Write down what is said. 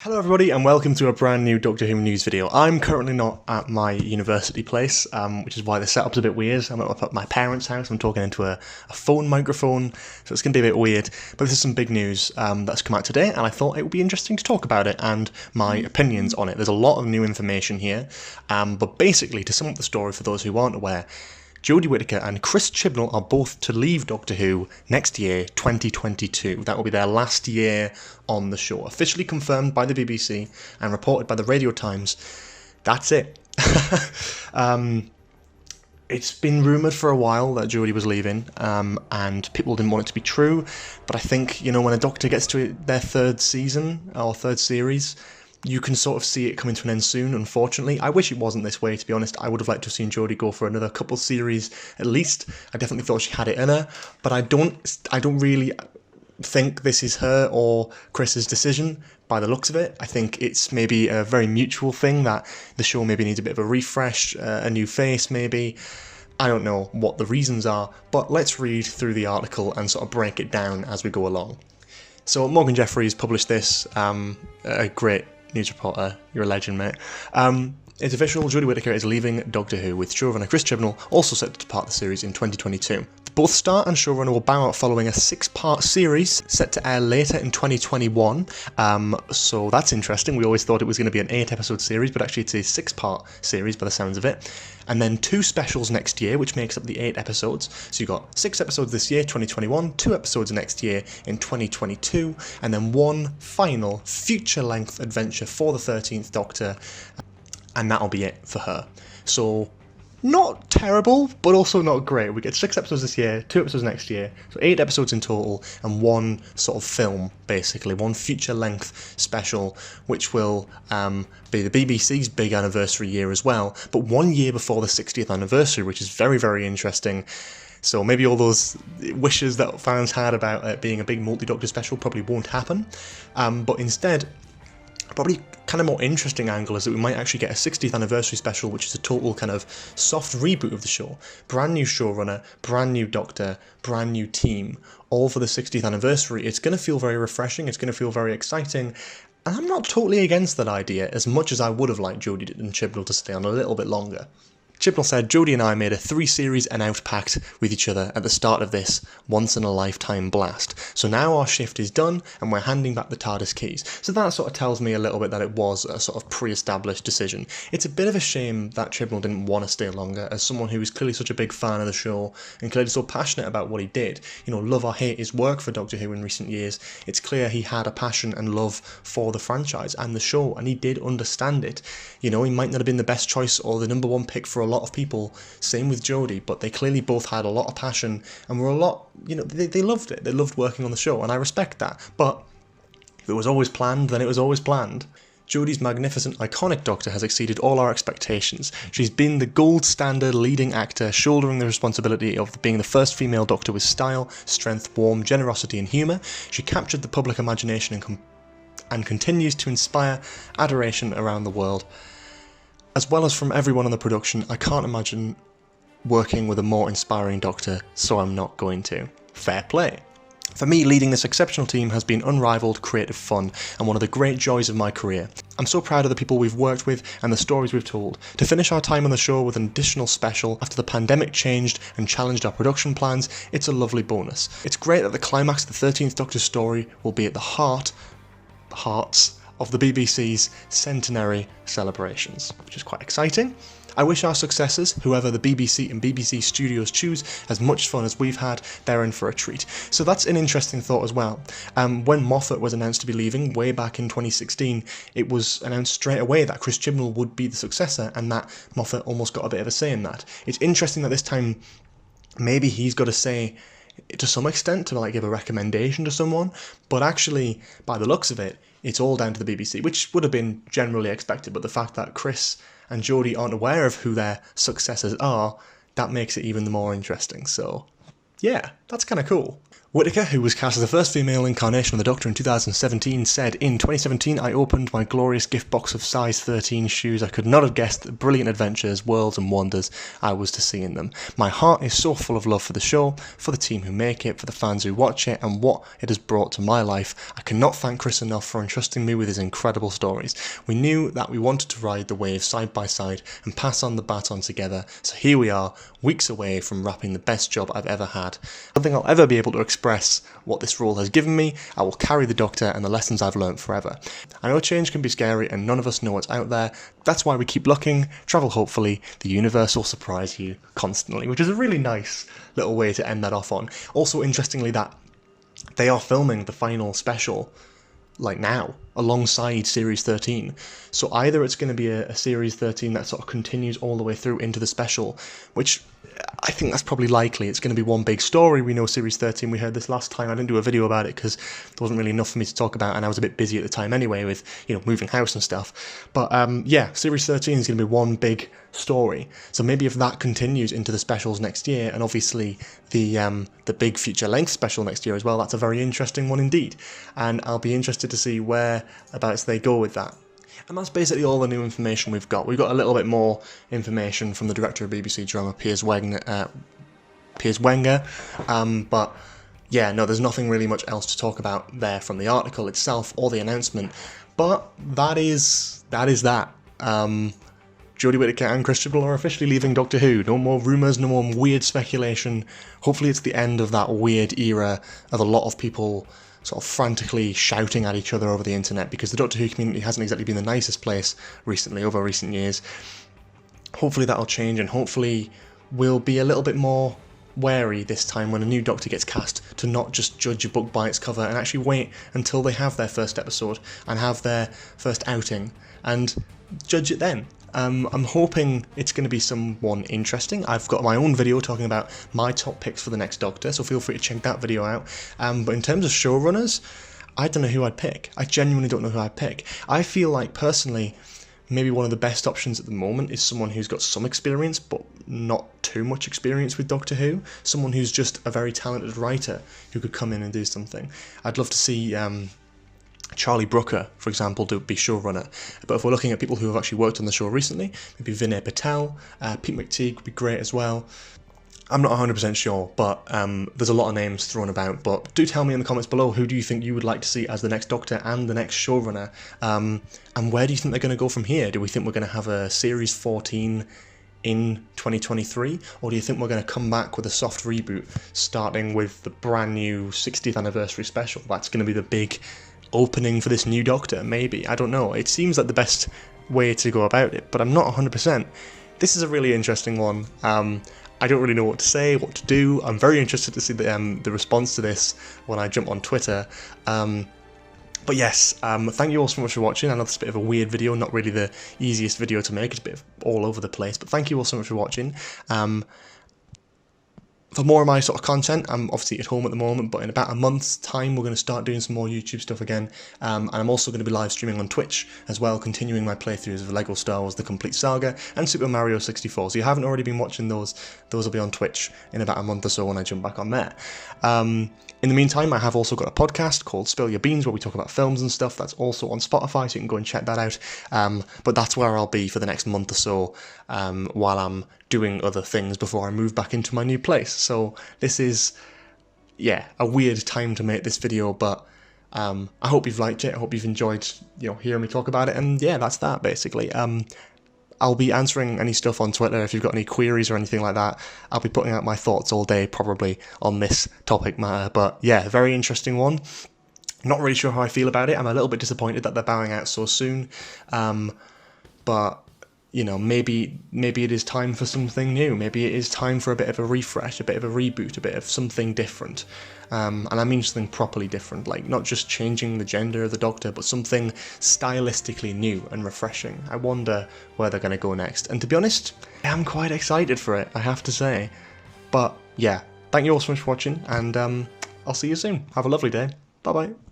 Hello everybody and welcome to a brand new Doctor Who news video. I'm currently not at my university place, which is why the setup's a bit weird. I'm at my parents' house, I'm talking into a phone microphone, so it's going to be a bit weird. But this is some big news that's come out today, and I thought it would be interesting to talk about it and my opinions on it. There's a lot of new information here, but basically, to sum up the story for those who aren't aware, JODIE Whittakers and Chris Chibnall are both to leave Doctor Who next year, 2022. That will be their last year on the show. Officially confirmed by the BBC and reported by the Radio Times. That's it. It's been rumoured for a while that JODIE was leaving, and people didn't want it to be true. But I think, you know, when a Doctor gets to their third season, or third series, you can sort of see it coming to an end soon, unfortunately. I wish it wasn't this way, to be honest. I would have liked to have seen JODIE go for another couple series at least. I definitely thought she had it in her, but I don't really think this is her or Chris's decision by the looks of it. I think it's maybe a very mutual thing that the show maybe needs a bit of a refresh, a new face maybe. I don't know what the reasons are, but let's read through the article and sort of break it down as we go along. So Morgan Jeffries published this, a great news reporter, you're a legend, mate. It's official, JODIE Whittakers is leaving Doctor Who, with showrunner Chris Chibnall also set to depart the series in 2022. Both star and showrunner will bow out following a 6-part series set to air later in 2021, so that's interesting. We always thought it was going to be an 8-episode series, but actually it's a 6-part series by the sounds of it. And then 2 specials next year, which makes up the 8 episodes. So you've got 6 episodes this year, 2021, 2 episodes next year in 2022, and then 1 final feature-length adventure for the 13th Doctor, and that'll be it for her. So not terrible, but also not great. We get 6 episodes this year, 2 episodes next year, so 8 episodes in total, and 1 sort of film, basically, 1 feature-length special, which will be the BBC's big anniversary year as well, but 1 year before the 60th anniversary, which is very, very interesting. So maybe all those wishes that fans had about it being a big multi-Doctor special probably won't happen, but instead, probably kind of more interesting angle is that we might actually get a 60th anniversary special, which is a total kind of soft reboot of the show. Brand new showrunner, brand new Doctor, brand new team, all for the 60th anniversary. It's going to feel very refreshing, it's going to feel very exciting, and I'm not totally against that idea, as much as I would have liked JODIE and Chibnall to stay on a little bit longer. Chibnall said, "JODIE and I made a 3-series and out pact with each other at the start of this once-in-a-lifetime blast. So now our shift is done and we're handing back the TARDIS keys." So that sort of tells me a little bit that it was a sort of pre-established decision. It's a bit of a shame that Chibnall didn't want to stay longer, as someone who is clearly such a big fan of the show and clearly so passionate about what he did. You know, love or hate his work for Doctor Who in recent years, it's clear he had a passion and love for the franchise and the show, and he did understand it. You know, he might not have been the best choice or the #1 pick for a lot of people, same with JODIE, but they clearly both had a lot of passion and were a lot, you know, they loved it, they loved working on the show, and I respect that. But if it was always planned, then it was always planned. JODIE's magnificent, iconic Doctor has exceeded all our expectations. She's been the gold standard leading actor, shouldering the responsibility of being the first female Doctor with style, strength, warmth, generosity and humour. She captured the public imagination and continues to inspire adoration around the world. As well as from everyone on the production, I can't imagine working with a more inspiring Doctor, so I'm not going to. Fair play. For me, leading this exceptional team has been unrivaled creative fun and one of the great joys of my career. I'm so proud of the people we've worked with and the stories we've told. To finish our time on the show with an additional special after the pandemic changed and challenged our production plans, it's a lovely bonus. It's great that the climax of the 13th Doctor's story will be at the hearts of the BBC's centenary celebrations, which is quite exciting. I wish our successors, whoever the BBC and BBC Studios choose, as much fun as we've had. They're in for a treat. So that's an interesting thought as well. When Moffat was announced to be leaving, way back in 2016, it was announced straight away that Chris Chibnall would be the successor, and that Moffat almost got a bit of a say in that. It's interesting that this time, maybe he's got a say to some extent to like give a recommendation to someone, but actually, by the looks of it, it's all down to the BBC, which would have been generally expected, but the fact that Chris and JODIE aren't aware of who their successors are, that makes it even more interesting. So yeah, that's kind of cool. Whittakers, who was cast as the first female incarnation of the Doctor in 2017, said, "In 2017 I opened my glorious gift box of size 13 shoes. I could not have guessed the brilliant adventures, worlds and wonders I was to see in them. My heart is so full of love for the show, for the team who make it, for the fans who watch it, and what it has brought to my life. I cannot thank Chris enough for entrusting me with his incredible stories. We knew that we wanted to ride the wave side by side and pass on the baton together, so here we are, weeks away from wrapping the best job I've ever had. I don't think I'll ever be able to express what this role has given me. I will carry the Doctor and the lessons I've learnt forever. I know change can be scary and none of us know what's out there. That's why we keep looking, travel hopefully, the universe will surprise you constantly," which is a really nice little way to end that off on. Also, interestingly, that they are filming the final special like now, alongside Series 13. So either it's going to be a Series 13 that sort of continues all the way through into the special, which I think that's probably likely. It's going to be one big story. We know Series 13, we heard this last time. I didn't do a video about it because there wasn't really enough for me to talk about, and I was a bit busy at the time anyway with, moving house and stuff. But yeah, Series 13 is going to be one big story. So maybe if that continues into the specials next year, and obviously the big feature-length special next year as well, that's a very interesting one indeed. And I'll be interested to see whereabouts they go with that. And that's basically all the new information we've got. We've got a little bit more information from the director of BBC drama, Piers Wenger. But yeah, no, there's nothing really much else to talk about there from the article itself or the announcement. But that is that. Jodie Whittaker and Chris Chibnall are officially leaving Doctor Who. No more rumours, no more weird speculation. Hopefully it's the end of that weird era of a lot of people sort of frantically shouting at each other over the internet, because the Doctor Who community hasn't exactly been the nicest place recently, over recent years. Hopefully that'll change, and hopefully we'll be a little bit more wary this time when a new Doctor gets cast, to not just judge a book by its cover and actually wait until they have their first episode and have their first outing and judge it then. I'm hoping it's going to be someone interesting. I've got my own video talking about my top picks for the next Doctor, so feel free to check that video out. But in terms of showrunners, I don't know who I'd pick. I genuinely don't know who I'd pick. I feel like, personally, maybe one of the best options at the moment is someone who's got some experience, but not too much experience with Doctor Who. Someone who's just a very talented writer who could come in and do something. I'd love to see Charlie Brooker, for example, to be showrunner. But if we're looking at people who have actually worked on the show recently, maybe Vinay Patel, Pete McTeague would be great as well. I'm not 100% sure, but there's a lot of names thrown about. But do tell me in the comments below, who do you think you would like to see as the next Doctor and the next showrunner? And where do you think they're going to go from here? Do we think we're going to have a Series 14 in 2023, or do you think we're going to come back with a soft reboot, starting with the brand new 60th anniversary special? That's going to be the big opening for this new Doctor, maybe. I don't know. It seems like the best way to go about it, but I'm not 100%. This is a really interesting one. I don't really know what to say, what to do. I'm very interested to see the response to this when I jump on Twitter. But yes, thank you all so much for watching. I know it's a bit of a weird video, not really the easiest video to make. It's a bit all over the place, but thank you all so much for watching. For more of my sort of content, I'm obviously at home at the moment, but in about a month's time we're going to start doing some more YouTube stuff again, and I'm also going to be live streaming on Twitch as well, continuing my playthroughs of LEGO Star Wars The Complete Saga and Super Mario 64, so you haven't already been watching those will be on Twitch in about a month or so when I jump back on there. In the meantime, I have also got a podcast called Spill Your Beans, where we talk about films and stuff. That's also on Spotify, so you can go and check that out. But that's where I'll be for the next month or so, while I'm doing other things before I move back into my new place. So this is, yeah, a weird time to make this video, but I hope you've liked it. I hope you've enjoyed, hearing me talk about it. And yeah, that's that basically. I'll be answering any stuff on Twitter if you've got any queries or anything like that. I'll be putting out my thoughts all day probably on this topic matter. But yeah, very interesting one. Not really sure how I feel about it. I'm a little bit disappointed that they're bowing out so soon. But maybe it is time for something new. Maybe it is time for a bit of a refresh, a bit of a reboot, a bit of something different. And I mean something properly different, like not just changing the gender of the Doctor, but something stylistically new and refreshing. I wonder where they're going to go next. And to be honest, I'm quite excited for it, I have to say. But yeah, thank you all so much for watching, and I'll see you soon. Have a lovely day. Bye-bye.